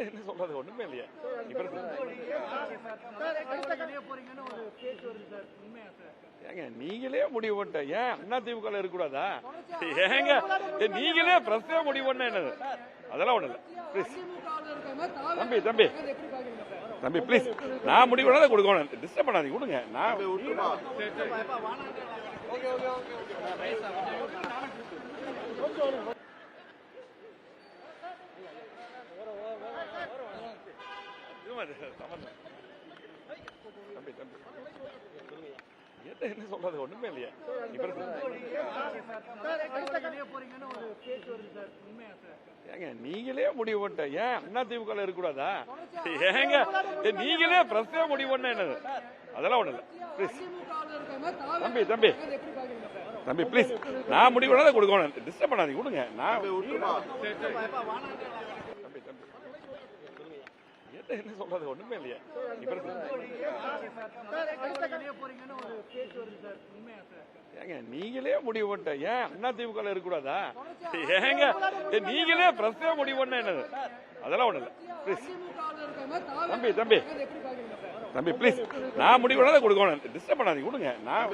என்ன சொல்றது ஒண்ணுமே இல்லையா? ஏங்க நீங்களே முடிவு பண்ணிட்ட, ஏன் அதிமுக இருக்கக்கூடாதா? ஏங்க நீங்களே பிரச்சனை முடிவு பண்ண என்னது? அதெல்லாம் ஒண்ணு இல்ல. தம்பி தம்பி தம்பி பிளீஸ், நான் முடிவு பண்ணாதான் கொடுக்கணும். டிஸ்டர்ப் பண்ணாதீங்க, கொடுங்க. நான் தம்பி தம்பி என்ன சொல்றது ஒண்ணுமே இல்லையா? ஏங்க நீங்களே முடிவு பண்ணிட்ட, ஏன் அதிமுக இருக்கக்கூடாதா? ஏங்க நீங்களே பிரச்சனை முடிவு பண்ண என்னது? அதெல்லாம் ஒண்ணு இல்ல. தம்பி தம்பி தம்பி பிளீஸ், நான் முடிவு பண்ணாதான் கொடுக்கணும். டிஸ்டர்ப் பண்ணாதீங்க, கொடுங்க. நான் தம்பி தம்பி என்ன சொல்றது ஒண்ணுமே இல்லையா? ஏங்க நீங்களே முடிவு பண்ணிட்ட, ஏன் அதிமுக இருக்கக்கூடாதா? ஏங்க நீங்களே பிரச்சனை முடிவு பண்ண என்னது? அதெல்லாம் ஒண்ணு இல்ல. தம்பி தம்பி தம்பி பிளீஸ், நான் முடிவு பண்ணாதான் கொடுக்கணும். டிஸ்டர்ப் பண்ணாதீங்க, கொடுங்க. நான்